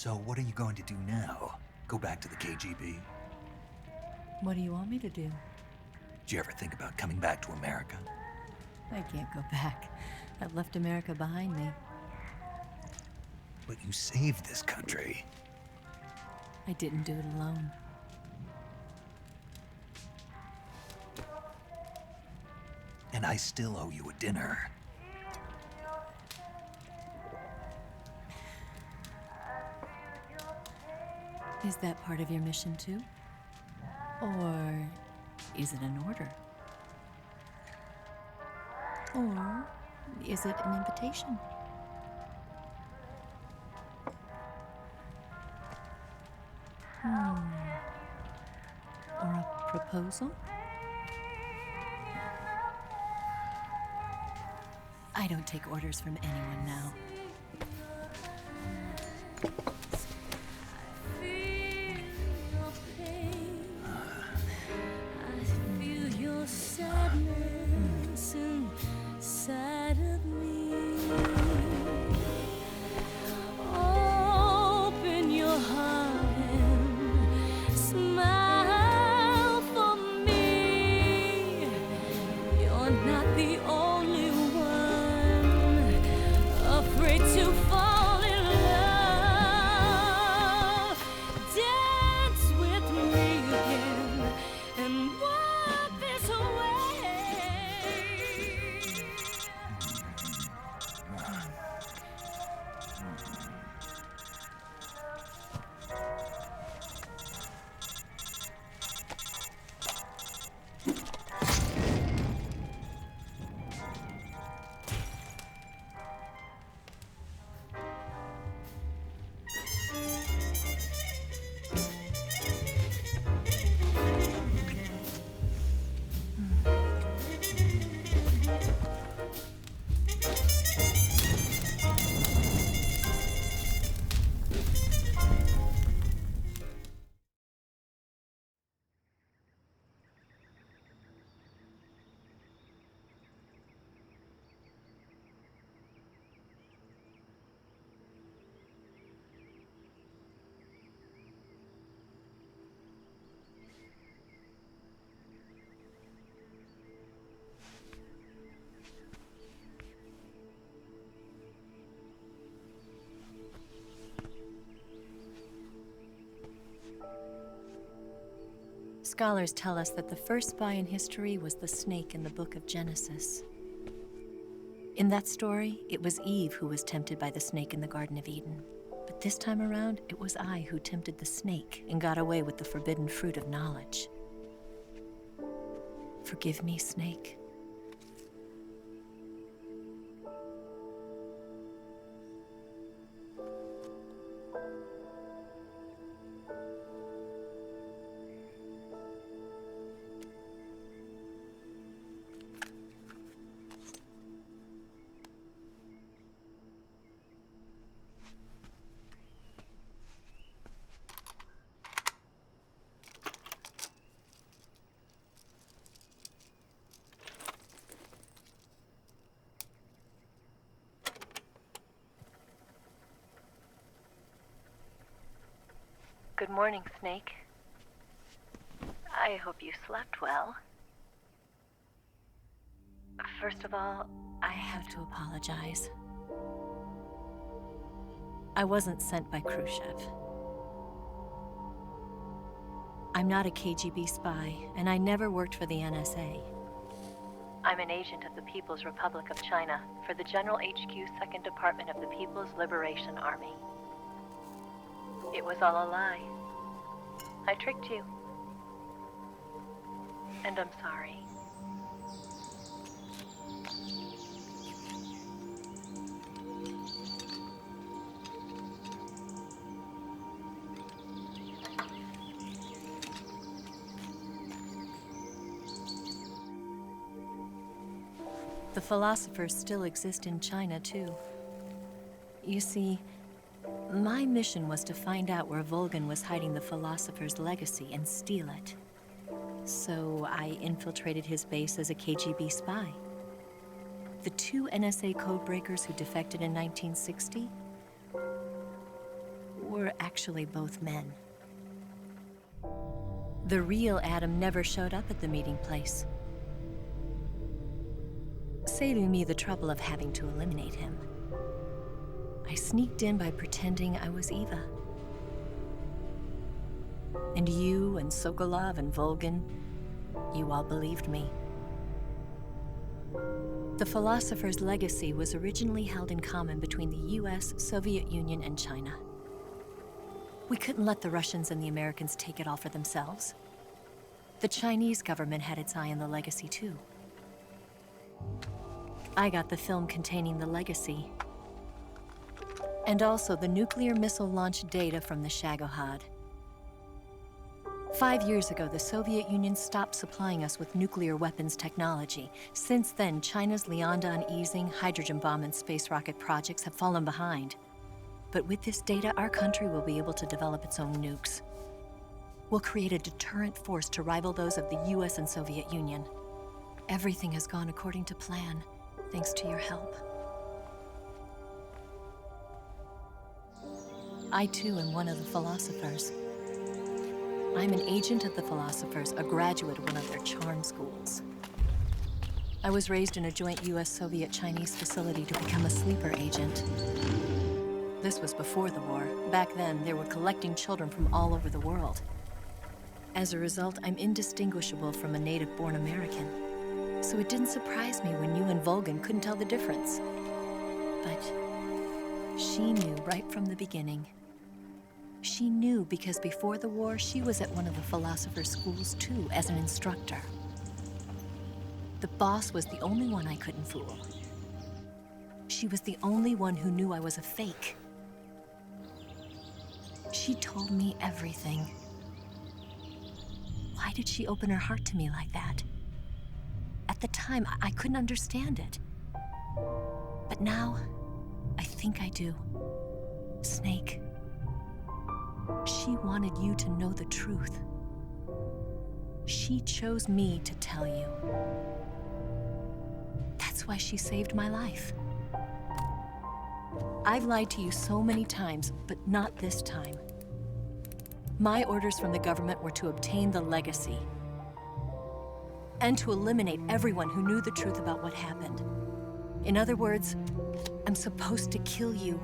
So what are you going to do now? Go back to the KGB? What do you want me to do? Did you ever think about coming back to America? I can't go back. I've left America behind me. But you saved this country. I didn't do it alone. And I still owe you a dinner. Is that part of your mission too? Or is it an order? Or is it an invitation? Or a proposal? I don't take orders from anyone now. Scholars tell us that the first spy in history was the snake in the book of Genesis. In that story, it was Eve who was tempted by the snake in the Garden of Eden. But this time around, it was I who tempted the snake and got away with the forbidden fruit of knowledge. Forgive me, snake. Good morning, Snake. I hope you slept well. First of all, I have to apologize. I wasn't sent by Khrushchev. I'm not a KGB spy, and I never worked for the NSA. I'm an agent of the People's Republic of China for the General HQ 2nd Department of the People's Liberation Army. It was all a lie. I tricked you. And I'm sorry. The philosophers still exist in China, too. You see, my mission was to find out where Volgin was hiding the philosopher's legacy and steal it. So I infiltrated his base as a KGB spy. The 2 NSA codebreakers who defected in 1960 were actually both men. The real Adam never showed up at the meeting place, saving me the trouble of having to eliminate him. I sneaked in by pretending I was Eva. And you and Sokolov and Volgin, you all believed me. The Philosopher's legacy was originally held in common between the US, Soviet Union, and China. We couldn't let the Russians and the Americans take it all for themselves. The Chinese government had its eye on the legacy too. I got the film containing the legacy, and also the nuclear missile launch data from the Shagohod. 5 years ago, the Soviet Union stopped supplying us with nuclear weapons technology. Since then, China's Liaodong easing, hydrogen bomb, and space rocket projects have fallen behind. But with this data, our country will be able to develop its own nukes. We'll create a deterrent force to rival those of the US and Soviet Union. Everything has gone according to plan, thanks to your help. I too am one of the Philosophers. I'm an agent of the Philosophers, a graduate of one of their charm schools. I was raised in a joint US-Soviet-Chinese facility to become a sleeper agent. This was before the war. Back then, they were collecting children from all over the world. As a result, I'm indistinguishable from a native-born American. So it didn't surprise me when you and Volgin couldn't tell the difference. But she knew right from the beginning. She knew because before the war, she was at one of the Philosopher's schools too, as an instructor. The boss was the only one I couldn't fool. She was the only one who knew I was a fake. She told me everything. Why did she open her heart to me like that? At the time, I couldn't understand it. But now, I think I do. Snake. She wanted you to know the truth. She chose me to tell you. That's why she saved my life. I've lied to you so many times, but not this time. My orders from the government were to obtain the legacy and to eliminate everyone who knew the truth about what happened. In other words, I'm supposed to kill you.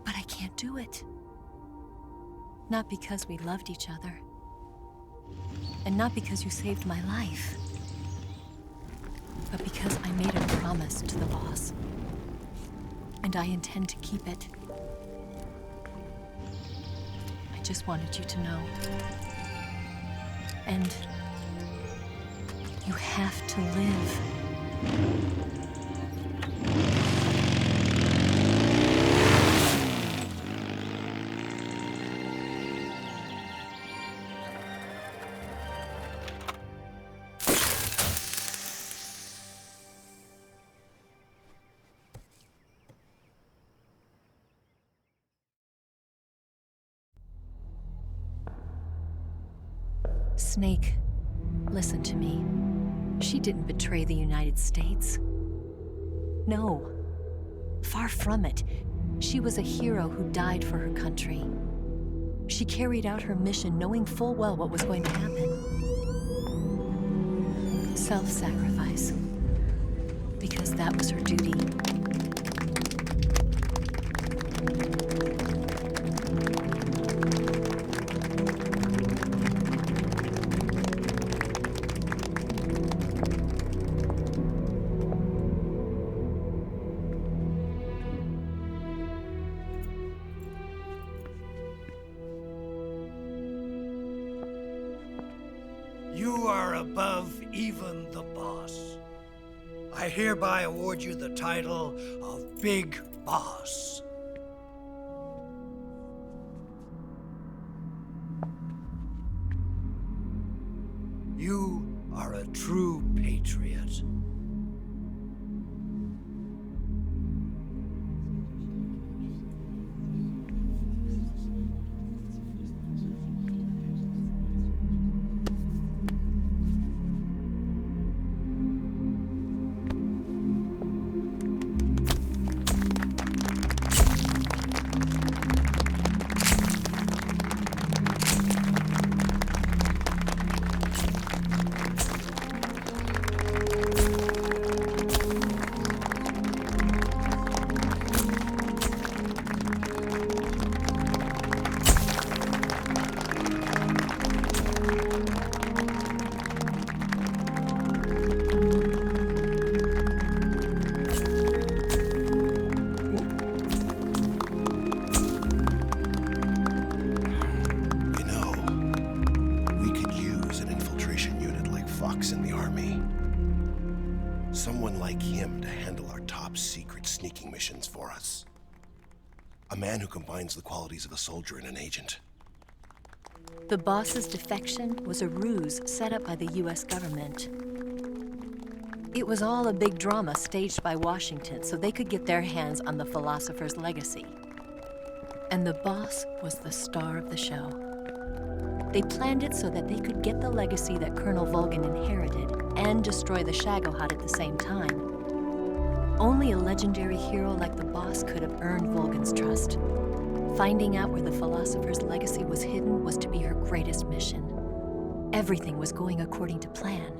But I can't do it. Not because we loved each other. And not because you saved my life. But because I made a promise to the boss. And I intend to keep it. I just wanted you to know. And you have to live. Snake, listen to me. She didn't betray the United States. No, far from it. She was a hero who died for her country. She carried out her mission knowing full well what was going to happen. Self-sacrifice. Because that was her duty. You are above even the boss. I hereby award you the title of Big Boss. You are a true patriot. like him to handle our top secret sneaking missions for us. A man who combines the qualities of a soldier and an agent. The boss's defection was a ruse set up by the US government. It was all a big drama staged by Washington so they could get their hands on the philosopher's legacy. And the boss was the star of the show. They planned it so that they could get the legacy that Colonel Volgin inherited and destroy the Shagohod at the same time. Only a legendary hero like the boss could have earned Volgin's trust. Finding out where the philosopher's legacy was hidden was to be her greatest mission. Everything was going according to plan.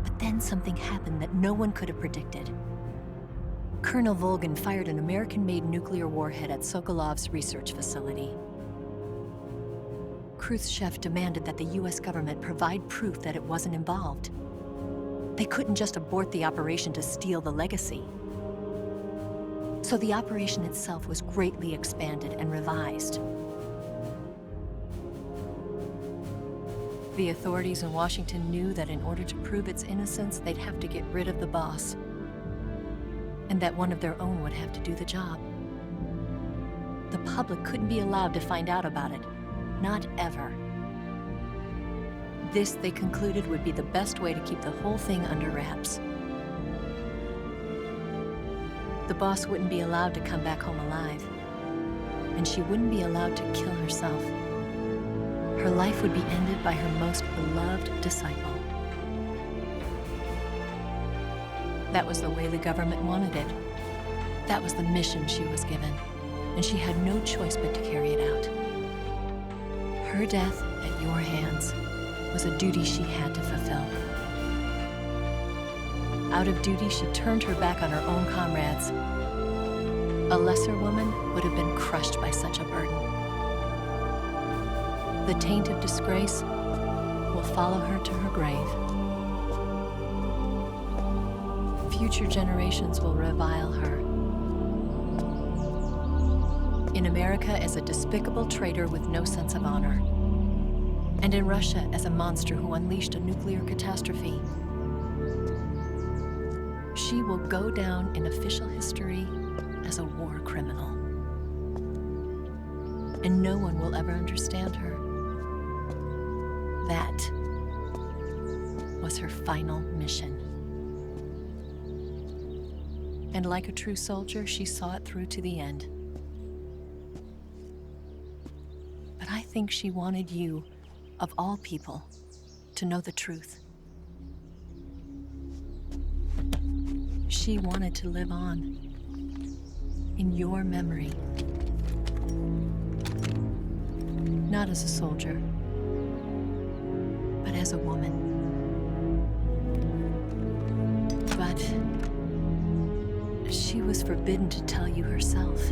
But then something happened that no one could have predicted. Colonel Volgin fired an American-made nuclear warhead at Sokolov's research facility. Khrushchev demanded that the US government provide proof that it wasn't involved. They couldn't just abort the operation to steal the legacy. So the operation itself was greatly expanded and revised. The authorities in Washington knew that in order to prove its innocence, they'd have to get rid of the boss, and that one of their own would have to do the job. The public couldn't be allowed to find out about it, not ever. This, they concluded, would be the best way to keep the whole thing under wraps. The boss wouldn't be allowed to come back home alive, and she wouldn't be allowed to kill herself. Her life would be ended by her most beloved disciple. That was the way the government wanted it. That was the mission she was given, and she had no choice but to carry it out. Her death at your hands was a duty she had to fulfill. Out of duty, she turned her back on her own comrades. A lesser woman would have been crushed by such a burden. The taint of disgrace will follow her to her grave. Future generations will revile her. In America as a despicable traitor with no sense of honor. And in Russia as a monster who unleashed a nuclear catastrophe. She will go down in official history as a war criminal. And no one will ever understand her. That was her final mission. And like a true soldier, she saw it through to the end. But I think she wanted you, of all people, to know the truth. She wanted to live on in your memory. Not as a soldier, but as a woman. But she was forbidden to tell you herself.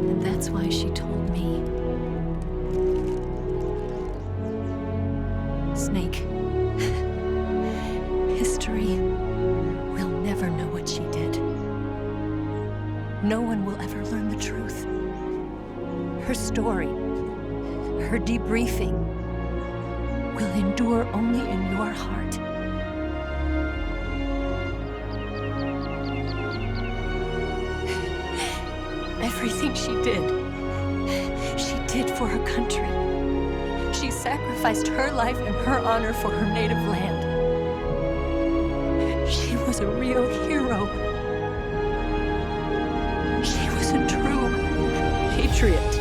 And that's why she told me. Snake, history will never know what she did. No one will ever learn the truth. Her story, her debriefing, will endure only in your heart. Everything she did for her country. She sacrificed her life and her honor for her native land. She was a real hero. She was a true patriot.